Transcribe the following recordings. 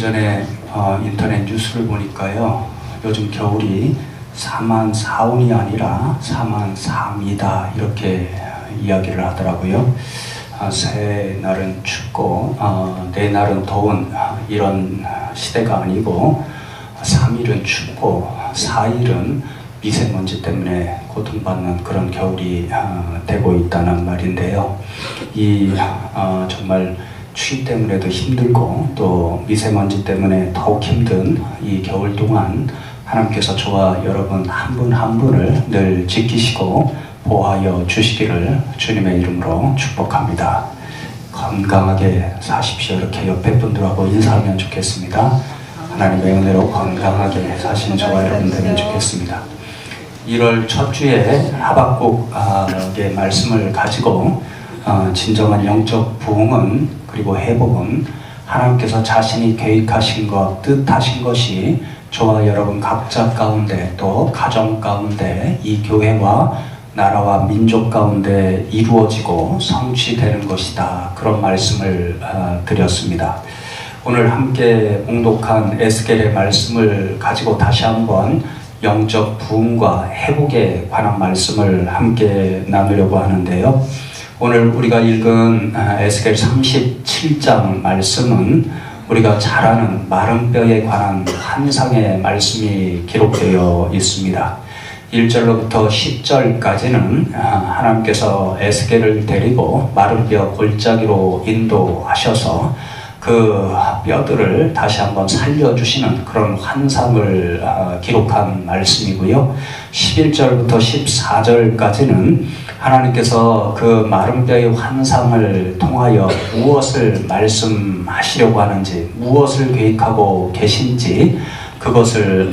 전에 인터넷 뉴스를 보니까요, 요즘 겨울이 4만 4운이 아니라 4만 3이다 이렇게 이야기를 하더라고요. 새 날은 춥고 내 날은 더운 이런 시대가 아니고 3일은 춥고 4일은 미세먼지 때문에 고통받는 그런 겨울이 되고 있다는 말인데요. 이 정말 추위 때문에도 힘들고 또 미세먼지 때문에 더욱 힘든 이 겨울 동안 하나님께서 저와 여러분 한 분 한 분을 늘 지키시고 보호하여 주시기를 주님의 이름으로 축복합니다. 건강하게 사십시오. 이렇게 옆에 분들하고 인사하면 좋겠습니다. 하나님의 은혜로 건강하게 사신 저와 여러분 되면 좋겠습니다. 1월 첫 주에 하박국의 말씀을 가지고 진정한 영적 부흥은 그리고 회복은 하나님께서 자신이 계획하신 것, 뜻하신 것이 저와 여러분 각자 가운데 또 가정 가운데 이 교회와 나라와 민족 가운데 이루어지고 성취되는 것이다. 그런 말씀을 드렸습니다. 오늘 함께 봉독한 에스겔의 말씀을 가지고 다시 한번 영적 부흥과 회복에 관한 말씀을 함께 나누려고 하는데요. 오늘 우리가 읽은 에스겔 37장 말씀은 우리가 잘 아는 마른 뼈에 관한 환상의 말씀이 기록되어 있습니다. 1절로부터 10절까지는 하나님께서 에스겔을 데리고 마른 뼈 골짜기로 인도하셔서 그 뼈들을 다시 한번 살려주시는 그런 환상을 기록한 말씀이고요. 11절부터 14절까지는 하나님께서 그 마른 뼈의 환상을 통하여 무엇을 말씀하시려고 하는지, 무엇을 계획하고 계신지 그것을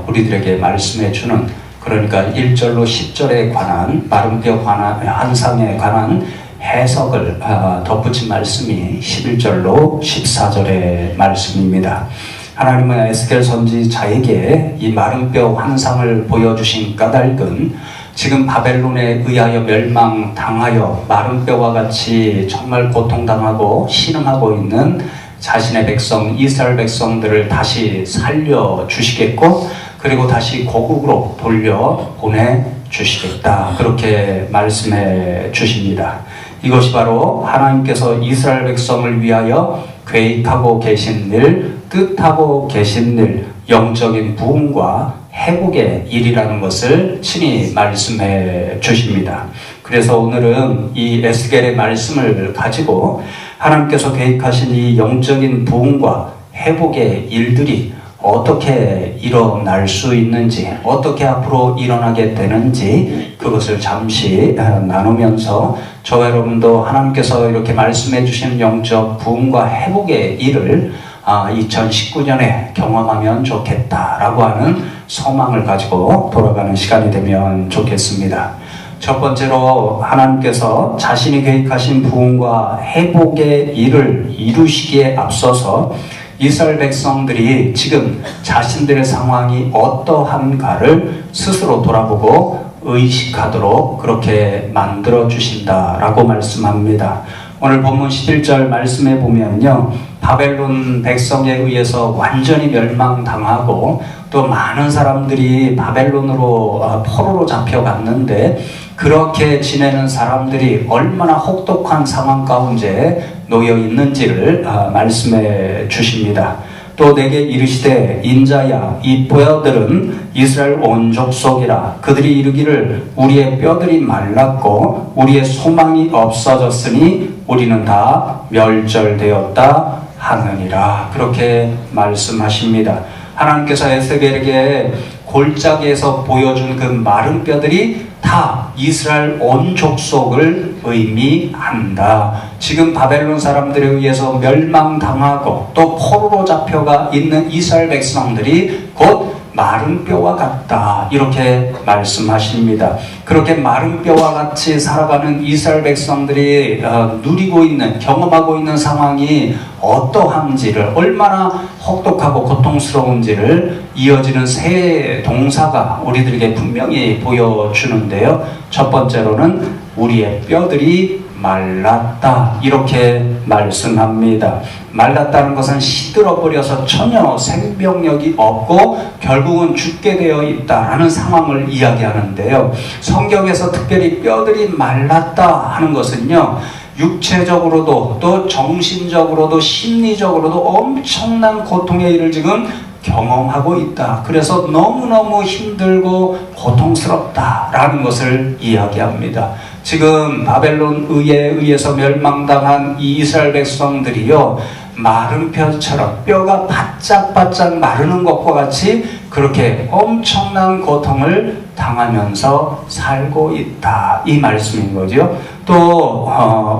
우리들에게 말씀해 주는, 그러니까 1절로 10절에 관한 마른 뼈 환상에 관한 해석을 덧붙인 말씀이 11절로 14절의 말씀입니다. 하나님은 에스겔 선지자에게 이 마른 뼈 환상을 보여주신 까닭은 지금 바벨론에 의하여 멸망당하여 마른 뼈와 같이 정말 고통당하고 신음하고 있는 자신의 백성 이스라엘 백성들을 다시 살려주시겠고 그리고 다시 고국으로 돌려보내주시겠다. 그렇게 말씀해 주십니다. 이것이 바로 하나님께서 이스라엘 백성을 위하여 계획하고 계신 일, 뜻하고 계신 일, 영적인 부흥과 회복의 일이라는 것을 친히 말씀해 주십니다. 그래서 오늘은 이 에스겔의 말씀을 가지고 하나님께서 계획하신 이 영적인 부흥과 회복의 일들이 어떻게 일어날 수 있는지, 어떻게 앞으로 일어나게 되는지 그것을 잠시 나누면서 저와 여러분도 하나님께서 이렇게 말씀해 주신 영적 부흥과 회복의 일을 2019년에 경험하면 좋겠다라고 하는 소망을 가지고 돌아가는 시간이 되면 좋겠습니다. 첫 번째로 하나님께서 자신이 계획하신 부흥과 회복의 일을 이루시기에 앞서서 이스라엘 백성들이 지금 자신들의 상황이 어떠한가를 스스로 돌아보고 의식하도록 그렇게 만들어 주신다라고 말씀합니다. 오늘 본문 11절 말씀에 보면요, 바벨론 백성에 의해서 완전히 멸망당하고 또 많은 사람들이 바벨론으로 포로로 잡혀갔는데 그렇게 지내는 사람들이 얼마나 혹독한 상황 가운데 놓여 있는지를 말씀해 주십니다. 또 내게 이르시되 인자야 이 뼈들은 이스라엘 온 족속이라. 그들이 이르기를 우리의 뼈들이 말랐고 우리의 소망이 없어졌으니 우리는 다 멸절되었다 하느니라. 그렇게 말씀하십니다. 하나님께서 에스겔에게 골짜기에서 보여준 그 마른 뼈들이 다 이스라엘 온 족속을 의미한다. 지금 바벨론 사람들에 의해서 멸망당하고 또 포로로 잡혀가 있는 이스라엘 백성들이 곧 마른 뼈와 같다. 이렇게 말씀하십니다. 그렇게 마른 뼈와 같이 살아가는 이스라엘 백성들이 누리고 있는, 경험하고 있는 상황이 어떠한지를, 얼마나 혹독하고 고통스러운지를 이어지는 세 동사가 우리들에게 분명히 보여주는데요. 첫 번째로는 우리의 뼈들이 말랐다. 이렇게 말씀합니다. 말랐다는 것은 시들어버려서 전혀 생명력이 없고 결국은 죽게 되어 있다라는 상황을 이야기하는데요. 성경에서 특별히 뼈들이 말랐다 하는 것은요, 육체적으로도 또 정신적으로도 심리적으로도 엄청난 고통의 일을 지금 경험하고 있다. 그래서 너무너무 힘들고 고통스럽다라는 것을 이야기합니다. 지금 바벨론 의에 의해서 멸망당한 이 이스라엘 백성들이요, 마른 뼈처럼 뼈가 바짝바짝 마르는 것과 같이 그렇게 엄청난 고통을 당하면서 살고 있다, 이 말씀인 거죠. 또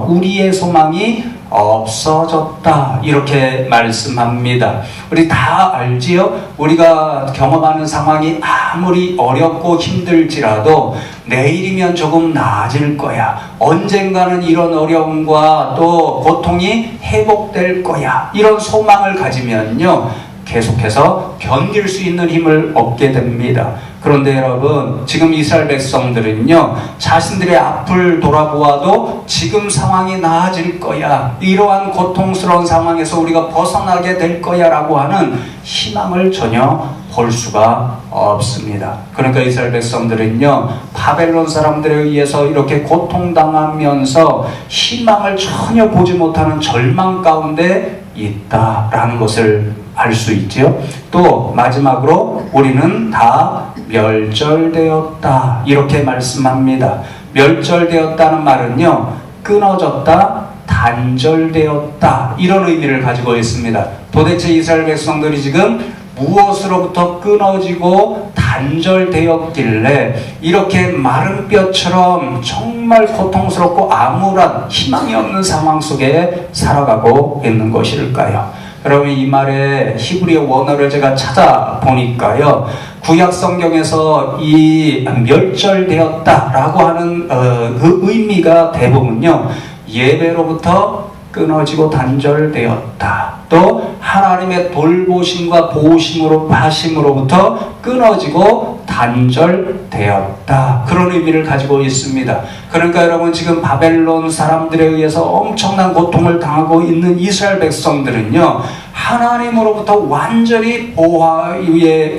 우리의 소망이 없어졌다, 이렇게 말씀합니다. 우리 다 알지요? 우리가 경험하는 상황이 아무리 어렵고 힘들지라도 내일이면 조금 나아질 거야, 언젠가는 이런 어려움과 또 고통이 회복될 거야, 이런 소망을 가지면요, 계속해서 견딜 수 있는 힘을 얻게 됩니다. 그런데 여러분, 지금 이스라엘 백성들은요, 자신들의 앞을 돌아보아도 지금 상황이 나아질 거야, 이러한 고통스러운 상황에서 우리가 벗어나게 될 거야 라고 하는 희망을 전혀 볼 수가 없습니다. 그러니까 이스라엘 백성들은요, 바벨론 사람들에 의해서 이렇게 고통당하면서 희망을 전혀 보지 못하는 절망 가운데 있다라는 것을 알 수 있죠. 또 마지막으로 우리는 다 멸절되었다, 이렇게 말씀합니다. 멸절되었다는 말은요, 끊어졌다, 단절되었다, 이런 의미를 가지고 있습니다. 도대체 이스라엘 백성들이 지금 무엇으로부터 끊어지고 단절되었길래 이렇게 마른 뼈처럼 정말 고통스럽고 아무런 희망이 없는 상황 속에 살아가고 있는 것일까요? 여러분, 이 말의 히브리어 원어를 제가 찾아보니까요, 구약 성경에서 이 멸절되었다라고 하는 그 의미가 대부분요, 예배로부터 끊어지고 단절되었다, 또 하나님의 돌보심과 보호심으로 하심으로부터 끊어지고 단절되었다, 그런 의미를 가지고 있습니다. 그러니까 여러분, 지금 바벨론 사람들에 의해서 엄청난 고통을 당하고 있는 이스라엘 백성들은요, 하나님으로부터 완전히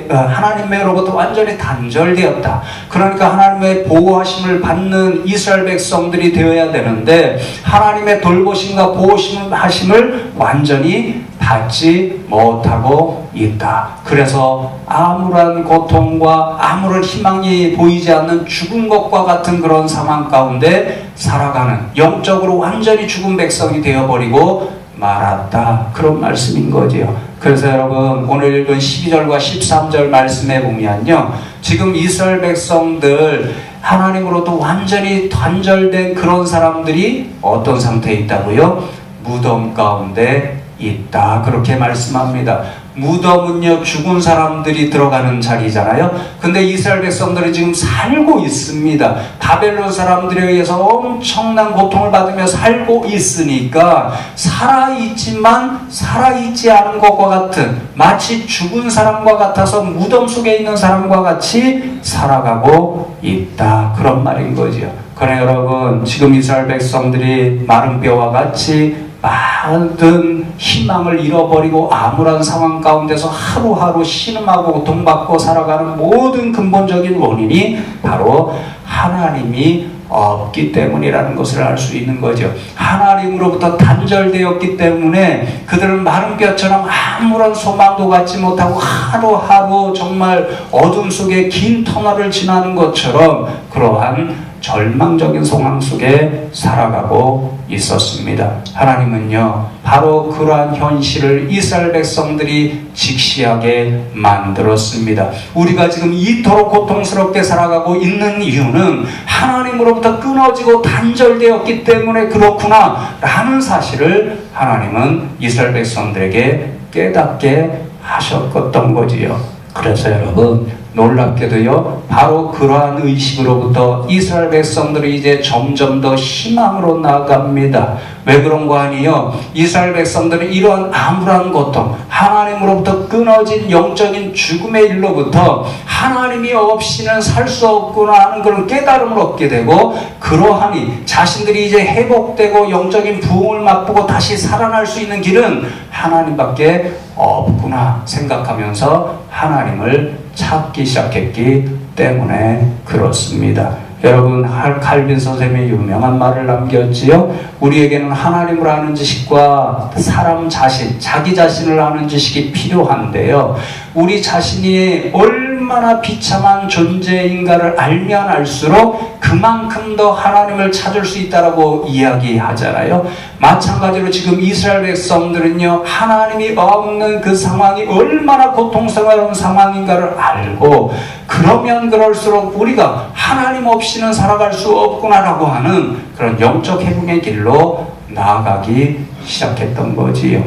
하나님으로부터 완전히 단절되었다. 그러니까 하나님의 보호하심을 받는 이스라엘 백성들이 되어야 되는데 하나님의 돌보심과 보호하심을 완전히 받지 못하고 있다. 그래서 아무런 고통과 아무런 희망이 보이지 않는 죽은 것과 같은 그런 상황 가운데 살아가는, 영적으로 완전히 죽은 백성이 되어버리고 말았다, 그런 말씀인 거지요. 그래서 여러분, 오늘 읽은 12절과 13절 말씀에 보면요, 지금 이스라엘 백성들 하나님으로부터 완전히 단절된 그런 사람들이 어떤 상태에 있다고요? 무덤 가운데 있다, 그렇게 말씀합니다. 무덤은요, 죽은 사람들이 들어가는 자리잖아요. 근데 이스라엘 백성들이 지금 살고 있습니다. 바벨론 사람들에 의해서 엄청난 고통을 받으며 살고 있으니까 살아있지만 살아있지 않은 것과 같은, 마치 죽은 사람과 같아서 무덤 속에 있는 사람과 같이 살아가고 있다, 그런 말인 거죠. 그러나 여러분, 지금 이스라엘 백성들이 마른 뼈와 같이 많은 희망을 잃어버리고 암울한 상황 가운데서 하루하루 신음하고 고통받고 살아가는 모든 근본적인 원인이 바로 하나님이 없기 때문이라는 것을 알 수 있는 거죠. 하나님으로부터 단절되었기 때문에 그들은 마른 뼈처럼 아무런 소망도 갖지 못하고 하루하루 정말 어둠 속에 긴 터널을 지나는 것처럼 그러한 절망적인 상황 속에 살아가고 있었습니다. 하나님은요, 바로 그러한 현실을 이스라엘 백성들이 직시하게 만들었습니다. 우리가 지금 이토록 고통스럽게 살아가고 있는 이유는 하나님으로부터 끊어지고 단절되었기 때문에 그렇구나 라는 사실을 하나님은 이스라엘 백성들에게 깨닫게 하셨던 거지요. 그래서 여러분, 놀랍게도요, 바로 그러한 의식으로부터 이스라엘 백성들이 이제 점점 더 희망으로 나아갑니다. 왜 그런 거 아니요? 이스라엘 백성들이 이러한 암울한 고통, 하나님으로부터 끊어진 영적인 죽음의 일로부터 하나님이 없이는 살 수 없구나 하는 그런 깨달음을 얻게 되고, 그러하니 자신들이 이제 회복되고 영적인 부흥을 맛보고 다시 살아날 수 있는 길은 하나님밖에 없구나 생각하면서 하나님을 찾기 시작했기 때문에 그렇습니다. 여러분, 칼빈 선생님의 유명한 말을 남겼지요. 우리에게는 하나님을 아는 지식과 사람 자신, 자기 자신을 아는 지식이 필요한데요, 우리 자신이 얼마나 비참한 존재인가를 알면 알수록 그만큼 더 하나님을 찾을 수 있다라고 이야기하잖아요. 마찬가지로 지금 이스라엘 백성들은요, 하나님이 없는 그 상황이 얼마나 고통스러운 상황인가를 알고, 그러면 그럴수록 우리가 하나님 없이는 살아갈 수 없구나라고 하는 그런 영적 회복의 길로 나아가기 시작했던 거지요.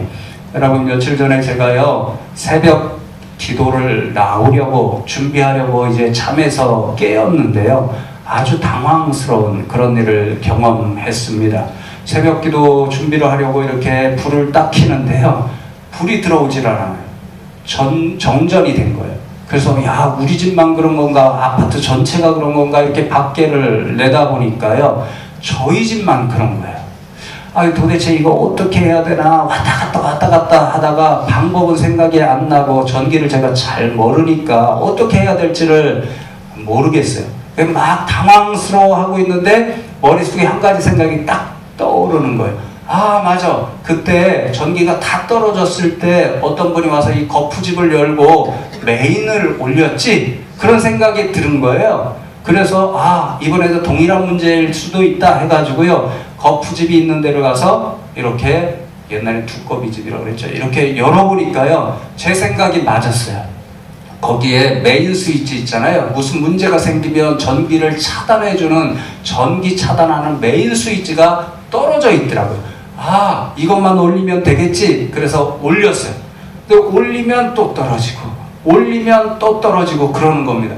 여러분, 며칠 전에 제가요, 새벽 기도를 나오려고 준비하려고 이제 잠에서 깨었는데요, 아주 당황스러운 그런 일을 경험했습니다. 새벽 기도 준비를 하려고 이렇게 불을 딱 켜는데요, 불이 들어오질 않아요. 정전이 된 거예요. 그래서 야, 우리 집만 그런 건가, 아파트 전체가 그런 건가, 이렇게 밖에를 내다보니까요, 저희 집만 그런 거예요. 아, 도대체 이거 어떻게 해야 되나 왔다 갔다 하다가 방법은 생각이 안 나고, 전기를 제가 잘 모르니까 어떻게 해야 될지를 모르겠어요. 막 당황스러워하고 있는데 머릿속에 한 가지 생각이 딱 떠오르는 거예요. 아, 맞아, 그때 전기가 다 떨어졌을 때 어떤 분이 와서 이 거푸집을 열고 메인을 올렸지, 그런 생각이 드는 거예요. 그래서 아, 이번에도 동일한 문제일 수도 있다 해가지고요, 거푸집이 있는 데로 가서 이렇게, 옛날에 두꺼비집이라고 그랬죠, 이렇게 열어보니까요, 제 생각이 맞았어요. 거기에 메인 스위치 있잖아요. 무슨 문제가 생기면 전기를 차단해주는, 전기 차단하는 메인 스위치가 떨어져 있더라고요. 아, 이것만 올리면 되겠지. 그래서 올렸어요. 근데 올리면 또 떨어지고, 올리면 또 떨어지고 그러는 겁니다.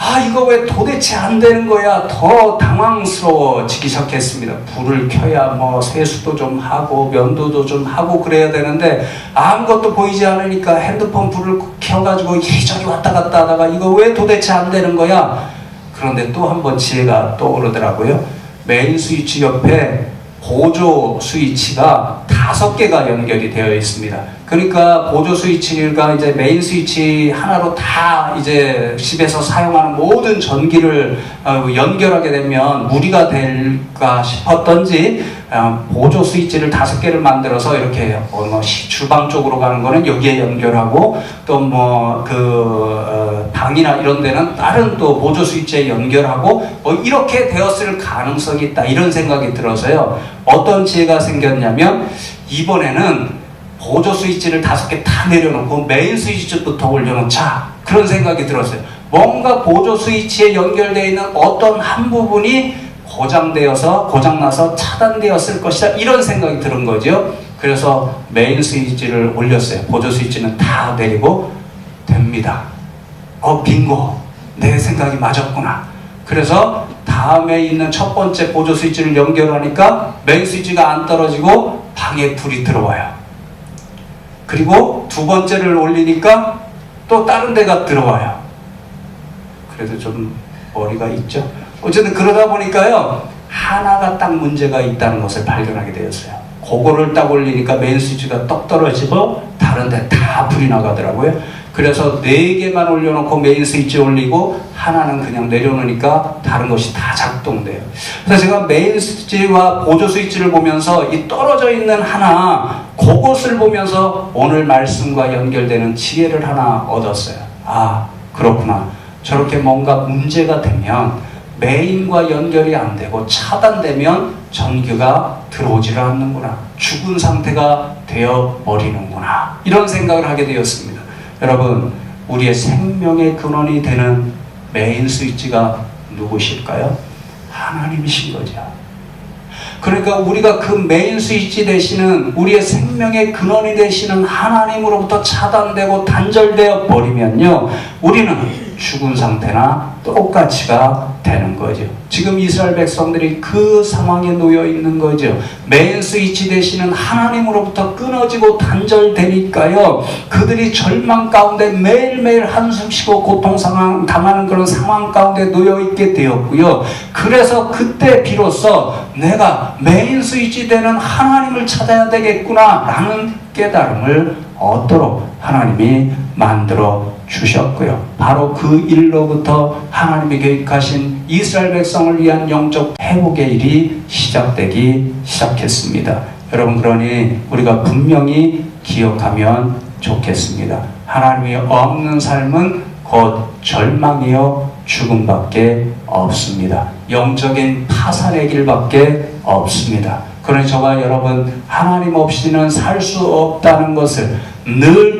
아, 이거 왜 도대체 안 되는 거야? 더 당황스러워지기 시작했습니다. 불을 켜야 뭐 세수도 좀 하고 면도도 좀 하고 그래야 되는데, 아무것도 보이지 않으니까 핸드폰 불을 켜가지고 이리저리 왔다 갔다 하다가 이거 왜 도대체 안 되는 거야? 그런데 또 한 번 지혜가 떠오르더라고요. 메인 스위치 옆에 보조 스위치가 5개가 연결이 되어 있습니다. 그러니까 보조 스위치가 이제 메인 스위치 하나로 다 이제 집에서 사용하는 모든 전기를 연결하게 되면 무리가 될까 싶었던지, 보조 스위치를 5개를 만들어서 이렇게 주방 쪽으로 가는 거는 여기에 연결하고, 또 뭐 방이나 이런 데는 다른 또 보조 스위치에 연결하고, 이렇게 되었을 가능성이 있다, 이런 생각이 들어서요, 어떤 지혜가 생겼냐면, 이번에는 보조 스위치를 5개 다 내려놓고 메인 스위치부터 올려놓자, 그런 생각이 들었어요. 뭔가 보조 스위치에 연결되어 있는 어떤 한 부분이 고장나서 차단되었을 것이다, 이런 생각이 드는 거죠. 그래서 메인 스위치를 올렸어요. 보조 스위치는 다 내리고 됩니다. 빙고, 내 생각이 맞았구나. 그래서 다음에 있는 첫 번째 보조 스위치를 연결하니까 메인 스위치가 안 떨어지고 방에 불이 들어와요. 그리고 두 번째를 올리니까 또 다른 데가 들어와요. 그래도 좀 머리가 있죠. 어쨌든 그러다 보니까요, 하나가 딱 문제가 있다는 것을 발견하게 되었어요. 그거를 딱 올리니까 메인 스위치가 떡 떨어지고 다른 데 다 불이 나가더라고요. 그래서 4개만 올려놓고 메인 스위치 올리고 하나는 그냥 내려놓으니까 다른 것이 다 작동돼요. 그래서 제가 메인 스위치와 보조 스위치를 보면서 이 떨어져 있는 하나, 그것을 보면서 오늘 말씀과 연결되는 지혜를 하나 얻었어요. 아, 그렇구나. 저렇게 뭔가 문제가 되면 메인과 연결이 안 되고 차단되면 전기가 들어오지를 않는구나. 죽은 상태가 되어버리는구나. 이런 생각을 하게 되었습니다. 여러분, 우리의 생명의 근원이 되는 메인 스위치가 누구실까요? 하나님이신 거죠. 그러니까 우리가 그 메인 스위치 되시는 우리의 생명의 근원이 되시는 하나님으로부터 차단되고 단절되어 버리면요, 우리는 죽은 상태나 똑같이가 되는 거죠. 지금 이스라엘 백성들이 그 상황에 놓여 있는 거죠. 메인 스위치 되시는 하나님으로부터 끊어지고 단절되니까요, 그들이 절망 가운데 매일매일 한숨 쉬고 고통 당하는 그런 상황 가운데 놓여 있게 되었고요. 그래서 그때 비로소 내가 메인 스위치 되는 하나님을 찾아야 되겠구나 라는 깨달음을 얻도록 하나님이 만들어 주셨고요. 바로 그 일로부터 하나님이 계획하신 이스라엘 백성을 위한 영적 회복의 일이 시작되기 시작했습니다. 여러분, 그러니 우리가 분명히 기억하면 좋겠습니다. 하나님이 없는 삶은 곧 절망이요 죽음밖에 없습니다. 영적인 파산의 길밖에 없습니다. 그러니 저와 여러분, 하나님 없이는 살 수 없다는 것을 늘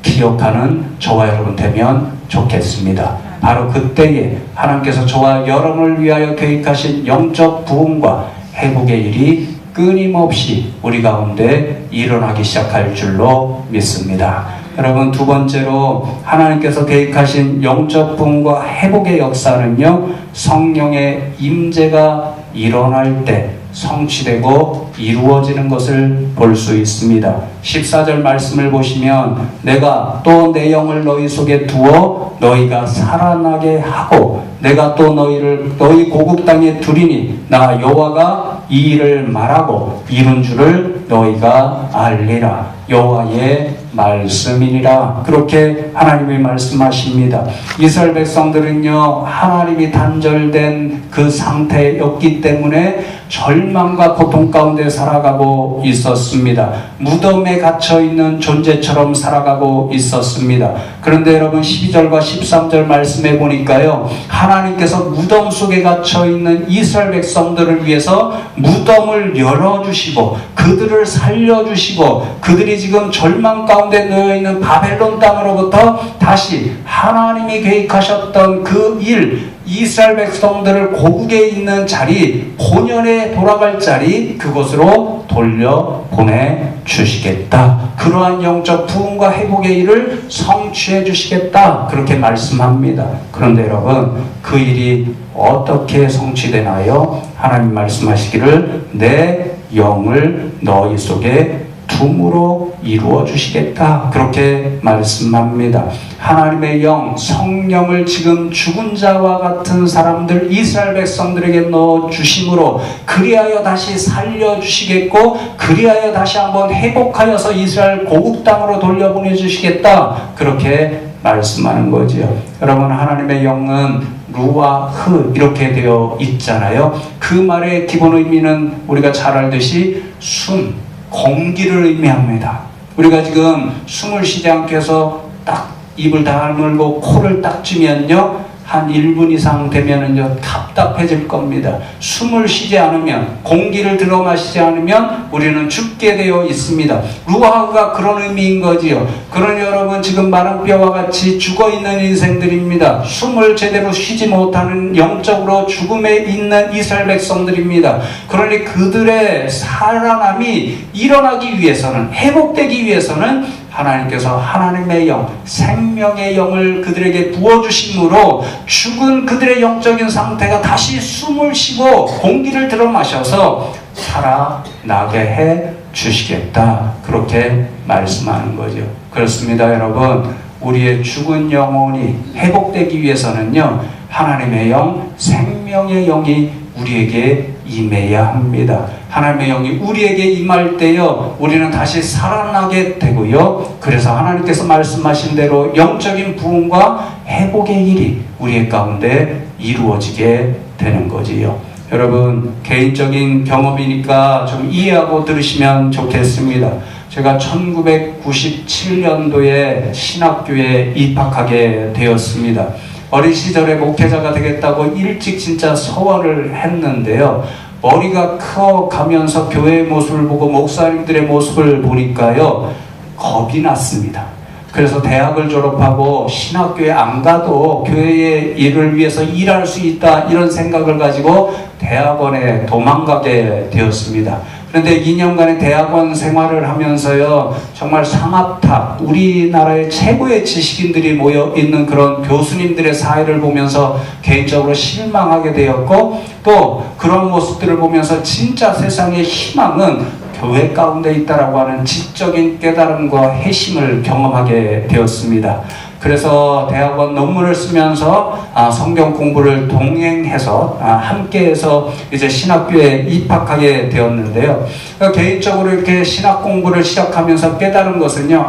기억하는 저와 여러분 되면 좋겠습니다. 바로 그때에 하나님께서 저와 여러분을 위하여 계획하신 영적 부흥과 회복의 일이 끊임없이 우리 가운데 일어나기 시작할 줄로 믿습니다. 여러분, 두 번째로 하나님께서 계획하신 영적 부흥과 회복의 역사는요, 성령의 임재가 일어날 때 성취되고 이루어지는 것을 볼 수 있습니다. 14절 말씀을 보시면 내가 또 내 영을 너희 속에 두어 너희가 살아나게 하고 내가 또 너희를 너희 고국 땅에 두리니 나 여호와가 이 일을 말하고 이룬 줄을 너희가 알리라. 여호와의 말씀이니라. 그렇게 하나님이 말씀하십니다. 이스라엘 백성들은요, 하나님이 단절된 그 상태였기 때문에 절망과 고통 가운데 살아가고 있었습니다. 무덤에 갇혀있는 존재처럼 살아가고 있었습니다. 그런데 여러분, 12절과 13절 말씀해 보니까요, 하나님께서 무덤 속에 갇혀있는 이스라엘 백성들을 위해서 무덤을 열어주시고 그들을 살려주시고 그들이 지금 절망 가운데 놓여있는 바벨론 땅으로부터 다시 하나님이 계획하셨던 그 일, 이스라엘 백성들을 고국에 있는 자리, 본연에 돌아갈 자리, 그곳으로 돌려보내 주시겠다. 그러한 영적 부흥과 회복의 일을 성취해 주시겠다. 그렇게 말씀합니다. 그런데 여러분, 그 일이 어떻게 성취되나요? 하나님 말씀하시기를 내 영을 너희 속에 둠으로 이루어 주시겠다. 그렇게 말씀합니다. 하나님의 영, 성령을 지금 죽은 자와 같은 사람들, 이스라엘 백성들에게 넣어 주심으로 그리하여 다시 살려 주시겠고 그리하여 다시 한번 회복하여서 이스라엘 고국 땅으로 돌려보내 주시겠다. 그렇게 말씀하는 거지요. 여러분, 하나님의 영은 루아흐 이렇게 되어 있잖아요. 그 말의 기본 의미는 우리가 잘 알듯이 숨, 공기를 의미합니다. 우리가 지금 숨을 쉬지 않게 해서 딱 입을 다물고 코를 딱 쥐면요, 한 1분 이상 되면은요 답답해질 겁니다. 숨을 쉬지 않으면, 공기를 들어 마시지 않으면 우리는 죽게 되어 있습니다. 루아흐가 그런 의미인 거지요. 그러니 여러분, 지금 마른 뼈와 같이 죽어있는 인생들입니다. 숨을 제대로 쉬지 못하는 영적으로 죽음에 있는 이스라엘 백성들입니다. 그러니 그들의 살아남이 일어나기 위해서는, 회복되기 위해서는 하나님께서 하나님의 영, 생명의 영을 그들에게 부어주심으로 죽은 그들의 영적인 상태가 다시 숨을 쉬고 공기를 들어 마셔서 살아나게 해 주시겠다. 그렇게 말씀하는 거죠. 그렇습니다, 여러분. 우리의 죽은 영혼이 회복되기 위해서는요, 하나님의 영, 생명의 영이 우리에게 임해야 합니다. 하나님의 영이 우리에게 임할 때요, 우리는 다시 살아나게 되고요. 그래서 하나님께서 말씀하신 대로 영적인 부흥과 회복의 일이 우리의 가운데 이루어지게 되는 거지요. 여러분, 개인적인 경험이니까 좀 이해하고 들으시면 좋겠습니다. 제가 1997년도에 신학교에 입학하게 되었습니다. 어린 시절에 목회자가 되겠다고 일찍 진짜 서원을 했는데요, 머리가 커가면서 교회의 모습을 보고 목사님들의 모습을 보니까요 겁이 났습니다. 그래서 대학을 졸업하고 신학교에 안 가도 교회의 일을 위해서 일할 수 있다, 이런 생각을 가지고 대학원에 도망가게 되었습니다. 그런데 2년간의 대학원 생활을 하면서요, 정말 상합탑, 우리나라의 최고의 지식인들이 모여 있는 그런 교수님들의 사회를 보면서 개인적으로 실망하게 되었고, 또 그런 모습들을 보면서 진짜 세상의 희망은 교회 가운데 있다라고 하는 지적인 깨달음과 회심을 경험하게 되었습니다. 그래서 대학원 논문을 쓰면서 성경 공부를 동행해서 함께해서 이제 신학교에 입학하게 되었는데요. 개인적으로 이렇게 신학 공부를 시작하면서 깨달은 것은요,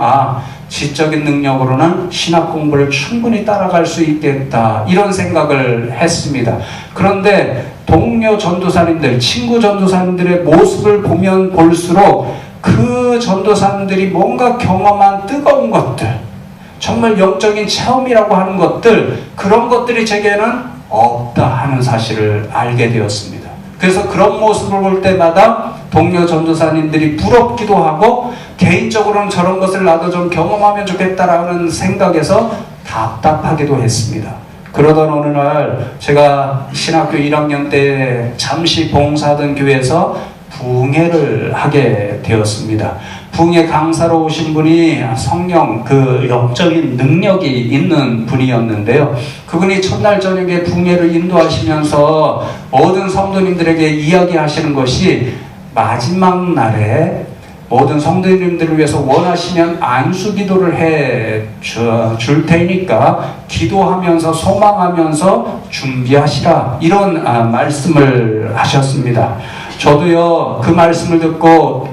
지적인 능력으로는 신학 공부를 충분히 따라갈 수 있겠다, 이런 생각을 했습니다. 그런데 동료 전도사님들, 친구 전도사님들의 모습을 보면 볼수록 그 전도사님들이 뭔가 경험한 뜨거운 것들, 정말 영적인 체험이라고 하는 것들, 그런 것들이 제게는 없다 하는 사실을 알게 되었습니다. 그래서 그런 모습을 볼 때마다 동료 전도사님들이 부럽기도 하고, 개인적으로는 저런 것을 나도 좀 경험하면 좋겠다라는 생각에서 답답하기도 했습니다. 그러던 어느 날 제가 신학교 1학년 때 잠시 봉사하던 교회에서 부흥회를 하게 되었습니다. 부흥회 강사로 오신 분이 성령, 그 영적인 능력이 있는 분이었는데요. 그분이 첫날 저녁에 부흥회를 인도하시면서 모든 성도님들에게 이야기하시는 것이, 마지막 날에 모든 성도님들을 위해서 원하시면 안수 기도를 해 줄 테니까 기도하면서 소망하면서 준비하시라, 이런 말씀을 하셨습니다. 저도요, 그 말씀을 듣고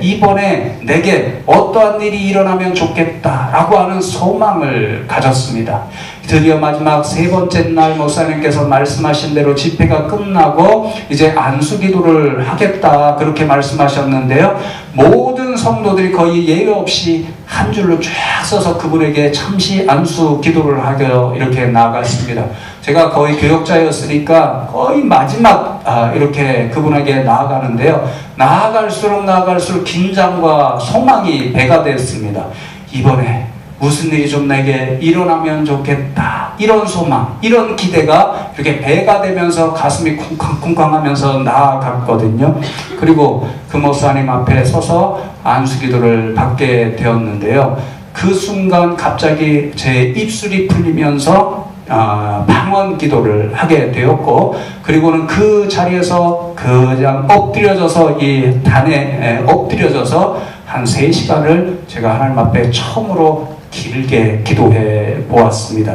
이번에 내게 어떠한 일이 일어나면 좋겠다라고 하는 소망을 가졌습니다. 드디어 마지막 세 번째 날 목사님께서 말씀하신 대로 집회가 끝나고 이제 안수 기도를 하겠다, 그렇게 말씀하셨는데요. 모든 성도들이 거의 예외 없이 한 줄로 쫙 서서 그분에게 잠시 안수 기도를 하려 이렇게 나아갔습니다. 제가 거의 교역자였으니까 거의 마지막 이렇게 그분에게 나아가는데요. 나아갈수록 긴장과 소망이 배가 됐습니다. 이번에 무슨 일이 좀 내게 일어나면 좋겠다, 이런 소망, 이런 기대가 이렇게 배가 되면서 가슴이 쿵쾅쿵쾅하면서 나아갔거든요. 그리고 그 목사님 앞에 서서 안수기도를 받게 되었는데요. 그 순간 갑자기 제 입술이 풀리면서 방언 기도를 하게 되었고, 그리고는 그 자리에서 그냥 엎드려져서 이 단에 엎드려져서 한 3시간을 제가 하나님 앞에 처음으로 길게 기도해 보았습니다.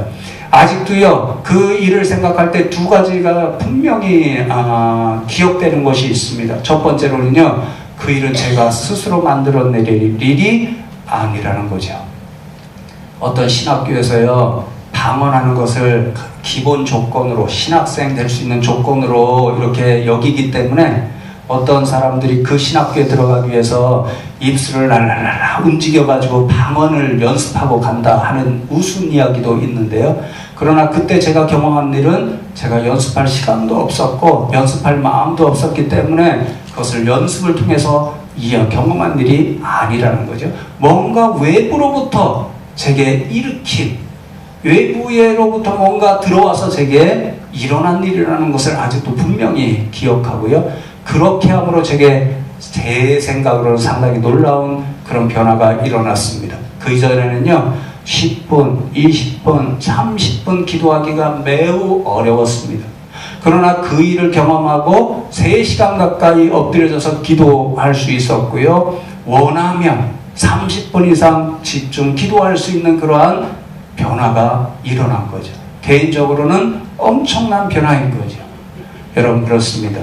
아직도요, 그 일을 생각할 때 두 가지가 분명히 기억되는 것이 있습니다. 첫 번째로는요, 그 일은 제가 스스로 만들어낼 일이 아니라는 거죠. 어떤 신학교에서요, 방언하는 것을 기본 조건으로, 신학생 될 수 있는 조건으로 이렇게 여기기 때문에 어떤 사람들이 그 신학교에 들어가기 위해서 입술을 랄랄랄 움직여가지고 방언을 연습하고 간다 하는 우스운 이야기도 있는데요. 그러나 그때 제가 경험한 일은 제가 연습할 시간도 없었고 연습할 마음도 없었기 때문에 그것을 연습을 통해서 경험한 일이 아니라는 거죠. 뭔가 외부로부터 제게 일으킨, 외부로부터 뭔가 들어와서 제게 일어난 일이라는 것을 아직도 분명히 기억하고요. 그렇게 함으로 제게 제 생각으로는 상당히 놀라운 그런 변화가 일어났습니다. 그 이전에는요, 10분, 20분, 30분 기도하기가 매우 어려웠습니다. 그러나 그 일을 경험하고 3시간 가까이 엎드려져서 기도할 수 있었고요. 원하면 30분 이상 집중 기도할 수 있는 그러한 변화가 일어난 거죠. 개인적으로는 엄청난 변화인 거죠. 여러분, 그렇습니다.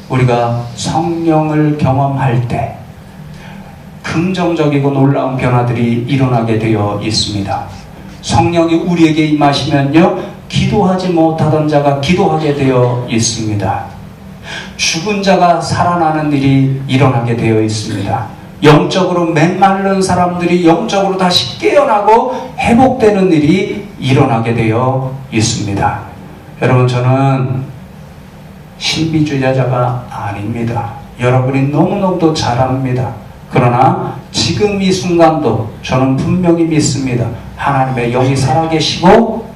우리가 성령을 경험할 때 긍정적이고 놀라운 변화들이 일어나게 되어 있습니다. 성령이 우리에게 임하시면요, 기도하지 못하던 자가 기도하게 되어 있습니다. 죽은 자가 살아나는 일이 일어나게 되어 있습니다. 영적으로 메마른 사람들이 영적으로 다시 깨어나고 회복되는 일이 일어나게 되어 있습니다. 여러분, 저는 신비주의자가 아닙니다. 여러분이 너무너무도 잘 압니다. 그러나 지금 이 순간도 저는 분명히 믿습니다. 하나님의 영이 살아계시고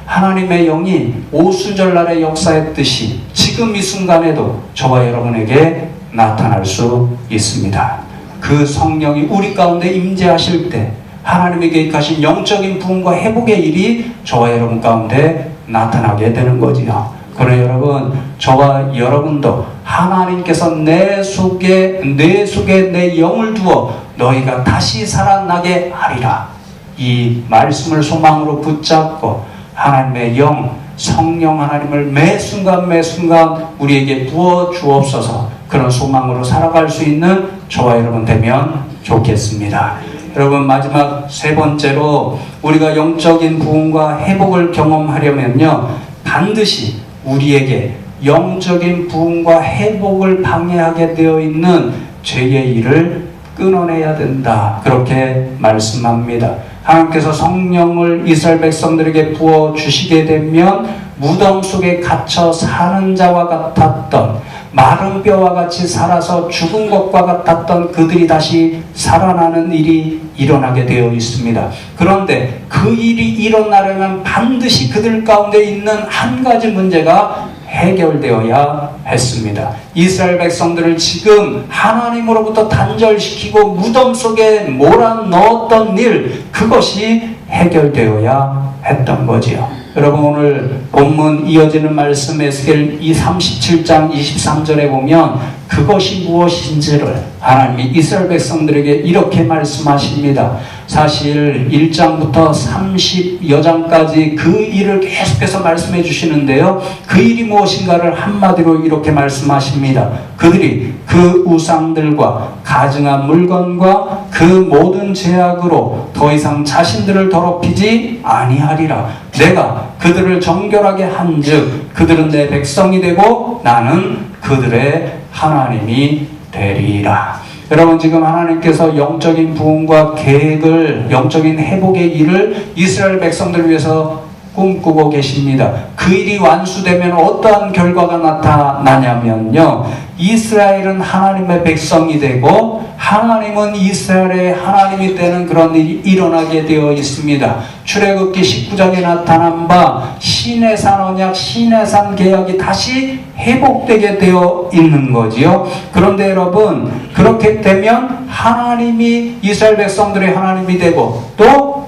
하나님의 영이 오순절날의 역사했듯이 지금 이 순간에도 저와 여러분에게 나타날 수 있습니다. 그 성령이 우리 가운데 임재하실 때 하나님이 계획하신 영적인 부흥과 회복의 일이 저와 여러분 가운데 나타나게 되는 거지요. 그러나 여러분, 저와 여러분도 하나님께서 내 속에 내 영을 두어 너희가 다시 살아나게 하리라, 이 말씀을 소망으로 붙잡고 하나님의 영, 성령 하나님을 매 순간 우리에게 부어 주옵소서. 그런 소망으로 살아갈 수 있는 저와 여러분 되면 좋겠습니다. 여러분, 마지막 세 번째로 우리가 영적인 부흥과 회복을 경험하려면요, 반드시 우리에게 영적인 부흥과 회복을 방해하게 되어 있는 죄의 일을 끊어내야 된다, 그렇게 말씀합니다. 하나님께서 성령을 이스라엘 백성들에게 부어주시게 되면 무덤 속에 갇혀 사는 자와 같았던, 마른 뼈와 같이 살아서 죽은 것과 같았던 그들이 다시 살아나는 일이 일어나게 되어 있습니다. 그런데 그 일이 일어나려면 반드시 그들 가운데 있는 한 가지 문제가 해결되어야 했습니다. 이스라엘 백성들을 지금 하나님으로부터 단절시키고 무덤 속에 몰아넣었던 일, 그것이 해결되어야 했던 거지요. 여러분, 오늘 본문 이어지는 말씀 에스겔 37장 23절에 보면 그것이 무엇인지를 하나님이 이스라엘 백성들에게 이렇게 말씀하십니다. 사실 1장부터 30여장까지 그 일을 계속해서 말씀해 주시는데요, 그 일이 무엇인가를 한마디로 이렇게 말씀하십니다. 그들이 그 우상들과 가증한 물건과 그 모든 제약으로 더 이상 자신들을 더럽히지 아니하리라. 내가 그들을 정결하게 한즉 그들은 내 백성이 되고 나는 그들의 하나님이 되리라. 여러분, 지금 하나님께서 영적인 부흥과 계획을, 영적인 회복의 일을 이스라엘 백성들을 위해서 꿈꾸고 계십니다. 그 일이 완수되면 어떠한 결과가 나타나냐면요, 이스라엘은 하나님의 백성이 되고 하나님은 이스라엘의 하나님이 되는 그런 일이 일어나게 되어 있습니다. 출애굽기 19장에 나타난 바 신의 산 언약, 신의 산 계약이 다시 회복되게 되어 있는 거지요. 그런데 여러분, 그렇게 되면 하나님이 이스라엘 백성들의 하나님이 되고 또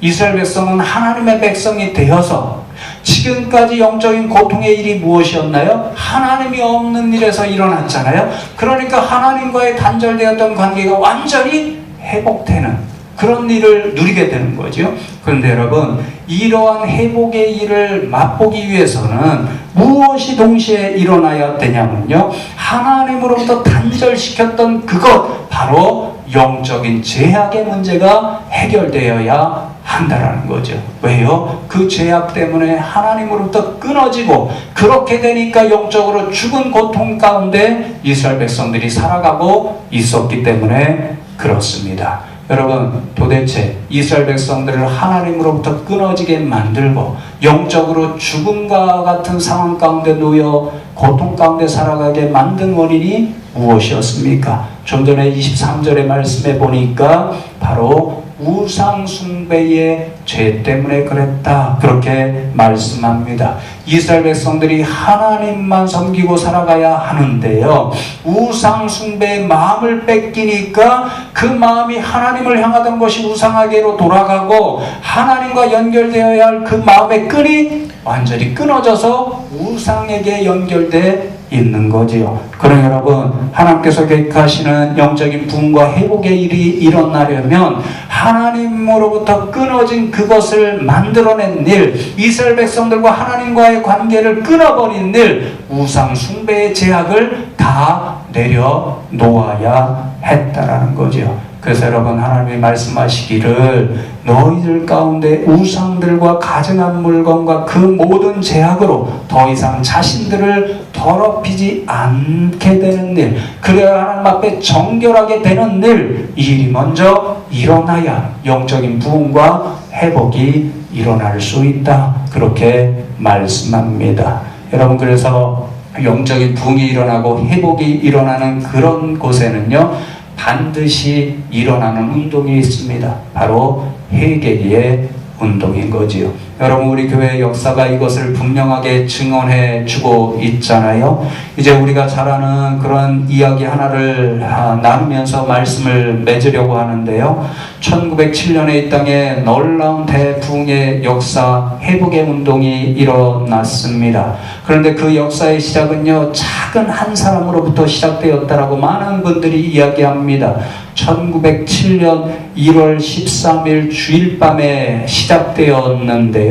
이스라엘 백성은 하나님의 백성이 되어서 지금까지 영적인 고통의 일이 무엇이었나요? 하나님이 없는 일에서 일어났잖아요. 그러니까 하나님과의 단절되었던 관계가 완전히 회복되는 그런 일을 누리게 되는 거죠. 그런데 여러분, 이러한 회복의 일을 맛보기 위해서는 무엇이 동시에 일어나야 되냐면요, 하나님으로부터 단절시켰던 그것, 바로 영적인 죄악의 문제가 해결되어야 한다라는 거죠. 왜요? 그 죄악 때문에 하나님으로부터 끊어지고, 그렇게 되니까 영적으로 죽은 고통 가운데 이스라엘 백성들이 살아가고 있었기 때문에 그렇습니다. 여러분, 도대체 이스라엘 백성들을 하나님으로부터 끊어지게 만들고 영적으로 죽음과 같은 상황 가운데 놓여 고통 가운데 살아가게 만든 원인이 무엇이었습니까? 좀 전에 23절의 말씀에 보니까 바로 우상 숭배의 죄 때문에 그랬다, 그렇게 말씀합니다. 이스라엘 백성들이 하나님만 섬기고 살아가야 하는데요, 우상 숭배의 마음을 뺏기니까 그 마음이 하나님을 향하던 것이 우상에게로 돌아가고 하나님과 연결되어야 할 그 마음의 끈이 완전히 끊어져서 우상에게 연결돼 있는 거지요. 그러나 여러분, 하나님께서 계획하시는 영적인 부흥과 회복의 일이 일어나려면 하나님으로부터 끊어진 그것을 만들어낸 일, 이스라엘 백성들과 하나님과의 관계를 끊어버린 일, 우상 숭배의 제약을 다 내려놓아야 했다라는 거죠. 그래서 여러분, 하나님이 말씀하시기를 너희들 가운데 우상들과 가증한 물건과 그 모든 제약으로 더 이상 자신들을 더럽히지 않게 되는 일, 그래야 하나님 앞에 정결하게 되는 일, 이 일이 먼저 일어나야 영적인 부흥과 회복이 일어날 수 있다, 그렇게 말씀합니다. 여러분, 그래서 영적인 부흥이 일어나고 회복이 일어나는 그런 곳에는요, 반드시 일어나는 운동이 있습니다. 바로 회개의 운동인 거지요. 여러분, 우리 교회의 역사가 이것을 분명하게 증언해 주고 있잖아요. 이제 우리가 잘 아는 그런 이야기 하나를 나누면서 말씀을 맺으려고 하는데요. 1907년에 이 땅에 놀라운 대부흥의 역사, 회복의 운동이 일어났습니다. 그런데 그 역사의 시작은요, 작은 한 사람으로부터 시작되었다라고 많은 분들이 이야기합니다. 1907년 1월 13일 주일밤에 시작되었는데요.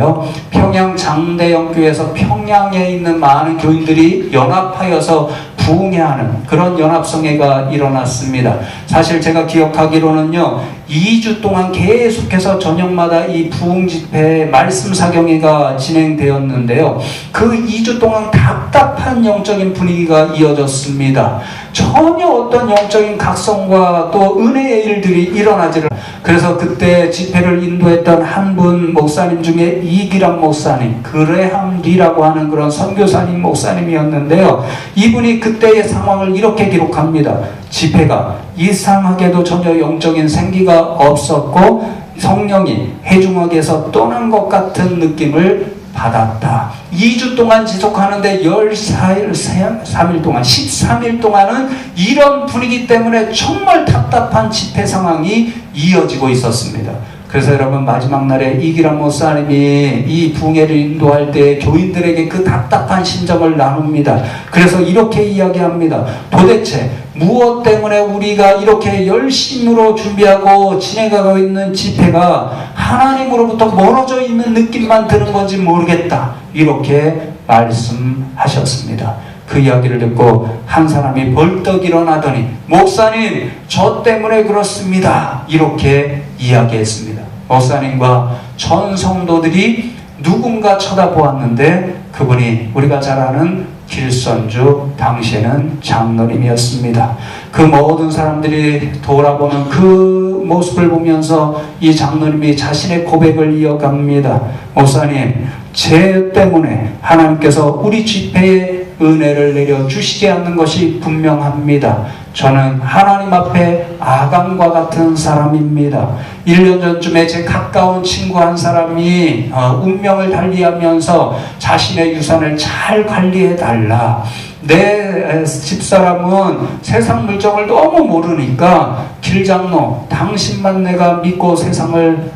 평양 장대영교회에서 평양에 있는 많은 교인들이 연합하여서 부흥회하는 그런 연합성회가 일어났습니다. 사실 제가 기억하기로는요, 2주 동안 계속해서 저녁마다 이 부흥 집회 말씀 사경회가 진행되었는데요. 그 2주 동안 답답한 영적인 분위기가 이어졌습니다. 전혀 어떤 영적인 각성과 또 은혜의 일들이 일어나지를. 그래서 그때 집회를 인도했던 한 분 목사님 중에 이기람 목사님, 그레함 리라고 하는 그런 선교사님 목사님이었는데요. 이분이 그때의 상황을 이렇게 기록합니다. 집회가 이상하게도 전혀 영적인 생기가 없었고 성령이 회중석에서 떠난 것 같은 느낌을 받았다. 2주 동안 지속하는데 13일 동안 13일 동안은 이런 분위기 때문에 정말 답답한 집회 상황이 이어지고 있었습니다. 그래서 여러분, 마지막 날에 이기람 목사님이 이 부흥회를 인도할 때 교인들에게 그 답답한 심정을 나눕니다. 그래서 이렇게 이야기합니다. 도대체 무엇 때문에 우리가 이렇게 열심으로 준비하고 진행하고 있는 집회가 하나님으로부터 멀어져 있는 느낌만 드는 건지 모르겠다. 이렇게 말씀하셨습니다. 그 이야기를 듣고 한 사람이 벌떡 일어나더니, 목사님, 저 때문에 그렇습니다. 이렇게 이야기했습니다. 목사님과 전 성도들이 누군가 쳐다보았는데 그분이 우리가 잘 아는 길선주, 당시에는 장로님이었습니다. 그 모든 사람들이 돌아보는 그 모습을 보면서 이 장로님이 자신의 고백을 이어갑니다. 목사님, 죄 때문에 하나님께서 우리 집회에 은혜를 내려주시지 않는 것이 분명합니다. 저는 하나님 앞에 아간과 같은 사람입니다. 1년 전쯤에 제 가까운 친구 한 사람이 운명을 달리하면서 자신의 유산을 잘 관리해달라. 내 집사람은 세상 물정을 너무 모르니까 길장로, 당신만 내가 믿고 세상을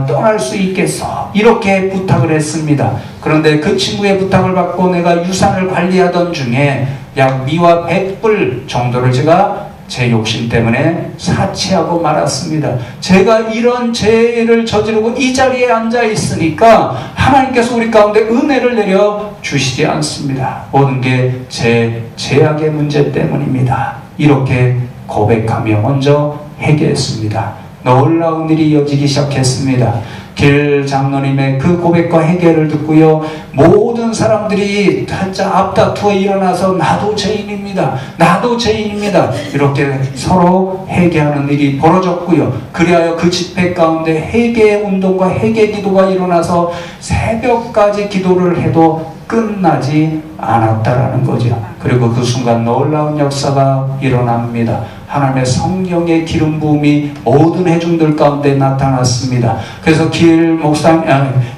떠날 수 있겠어, 이렇게 부탁을 했습니다. 그런데 그 친구의 부탁을 받고 내가 유산을 관리하던 중에 약 미화 100불 정도를 제가 제 욕심 때문에 사치하고 말았습니다. 제가 이런 죄를 저지르고 이 자리에 앉아 있으니까 하나님께서 우리 가운데 은혜를 내려 주시지 않습니다. 모든 게 제 죄악의 문제 때문입니다. 이렇게 고백하며 먼저 회개했습니다. 놀라운 일이 이어지기 시작했습니다. 길 장로님의 그 고백과 해결을 듣고요, 모든 사람들이 진짜 앞다투어 일어나서 나도 죄인입니다, 나도 죄인입니다, 이렇게 서로 회개하는 일이 벌어졌고요. 그리하여 그 집회 가운데 회개 운동과 회개 기도가 일어나서 새벽까지 기도를 해도 끝나지 않았다라는 거죠. 그리고 그 순간 놀라운 역사가 일어납니다. 하나님의 성령의 기름 부음이 모든 회중들 가운데 나타났습니다. 그래서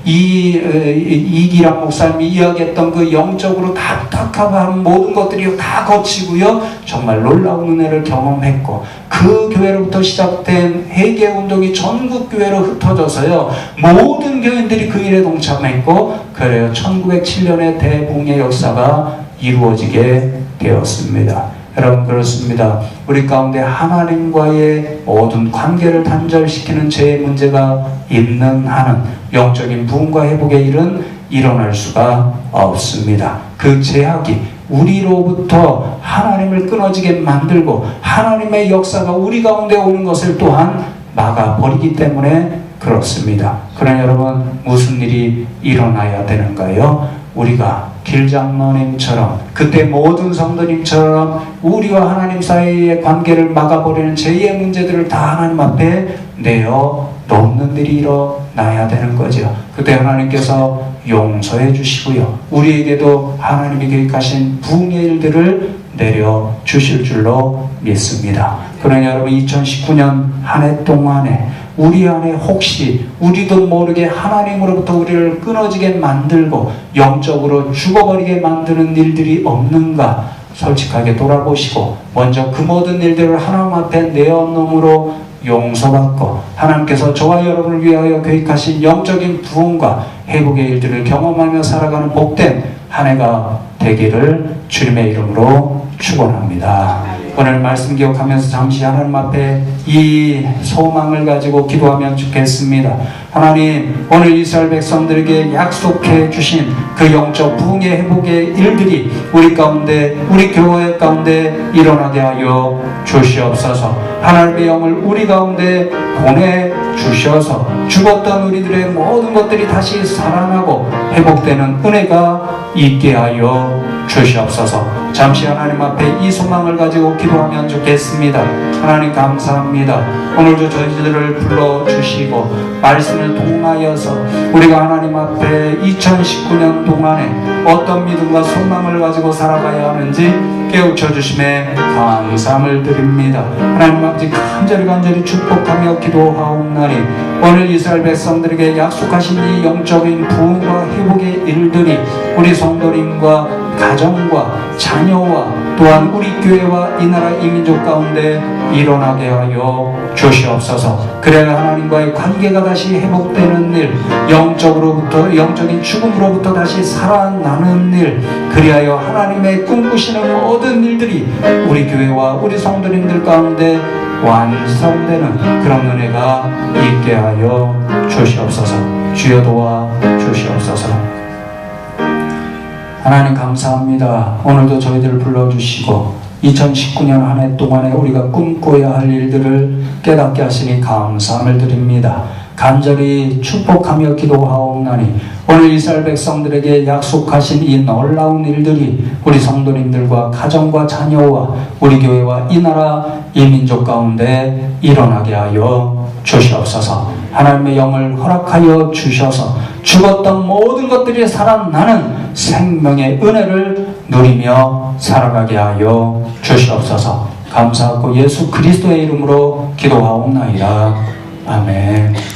이기람 목사님이 이야기했던 그 영적으로 답답한 모든 것들이 다 거치고요, 정말 놀라운 은혜를 경험했고, 그 교회로부터 시작된 회개 운동이 전국 교회로 흩어져서요, 모든 교인들이 그 일에 동참했고, 그래요 1907년의 대붕의 역사가 이루어지게 되었습니다. 여러분, 그렇습니다. 우리 가운데 하나님과의 모든 관계를 단절시키는 죄의 문제가 있는 한은 영적인 부흥과 회복의 일은 일어날 수가 없습니다. 그 죄악이 우리로부터 하나님을 끊어지게 만들고 하나님의 역사가 우리 가운데 오는 것을 또한 막아버리기 때문에 그렇습니다. 그러나 여러분, 무슨 일이 일어나야 되는가요? 우리가 길장로님처럼, 그때 모든 성도님처럼 우리와 하나님 사이의 관계를 막아버리는 죄의 문제들을 다 하나님 앞에 내어 넘는 일이 일어나야 되는 거죠. 그때 하나님께서 용서해 주시고요. 우리에게도 하나님이 계획하신 부흥의 일들을 내려주실 줄로 믿습니다. 그러니 여러분 2019년 한 해 동안에 우리 안에 혹시 우리도 모르게 하나님으로부터 우리를 끊어지게 만들고 영적으로 죽어버리게 만드는 일들이 없는가 솔직하게 돌아보시고 먼저 그 모든 일들을 하나님 앞에 내어놓음으로 용서받고 하나님께서 저와 여러분을 위하여 계획하신 영적인 부흥과 회복의 일들을 경험하며 살아가는 복된 한 해가 되기를 주님의 이름으로 축원합니다. 오늘 말씀 기억하면서 잠시 하나님 앞에 이 소망을 가지고 기도하면 좋겠습니다. 하나님, 오늘 이스라엘 백성들에게 약속해 주신 그 영적 부흥의 회복의 일들이 우리 가운데, 우리 교회 가운데 일어나게 하여 주시옵소서. 하나님의 영을 우리 가운데 보내 주셔서 죽었던 우리들의 모든 것들이 다시 살아나고 회복되는 은혜가 있게 하여 주시옵소서. 잠시 하나님 앞에 이 소망을 가지고 기도하면 좋겠습니다. 하나님 감사합니다. 오늘도 저희들을 불러주시고 말씀을 통하여서 우리가 하나님 앞에 2019년 동안에 어떤 믿음과 소망을 가지고 살아가야 하는지 깨우쳐 주심에 감사함을 드립니다. 하나님 아버지 간절히 축복하며 기도하옵나니 오늘 이스라엘 백성들에게 약속하신 이 영적인 부흥과 회복의 일들이 우리 성도님과 가정과 자녀와 또한 우리 교회와 이 나라 이 민족 가운데 일어나게 하여 주시옵소서. 그래야 하나님과의 관계가 다시 회복되는 일, 영적인 죽음으로부터 다시 살아나는 일, 그리하여 하나님의 꿈꾸시는 모든 일들이 우리 교회와 우리 성도님들 가운데 완성되는 그런 은혜가 있게 하여 주시옵소서. 주여 도와 주시옵소서. 하나님 감사합니다. 오늘도 저희들을 불러주시고 2019년 한 해 동안에 우리가 꿈꿔야 할 일들을 깨닫게 하시니 감사함을 드립니다. 간절히 축복하며 기도하옵나니 오늘 이스라엘 백성들에게 약속하신 이 놀라운 일들이 우리 성도님들과 가정과 자녀와 우리 교회와 이 나라 이 민족 가운데 일어나게 하여 주시옵소서. 하나님의 영을 허락하여 주셔서 죽었던 모든 것들이 살아나는 생명의 은혜를 누리며 살아가게 하여 주시옵소서. 감사하고 예수 그리스도의 이름으로 기도하옵나이다. 아멘.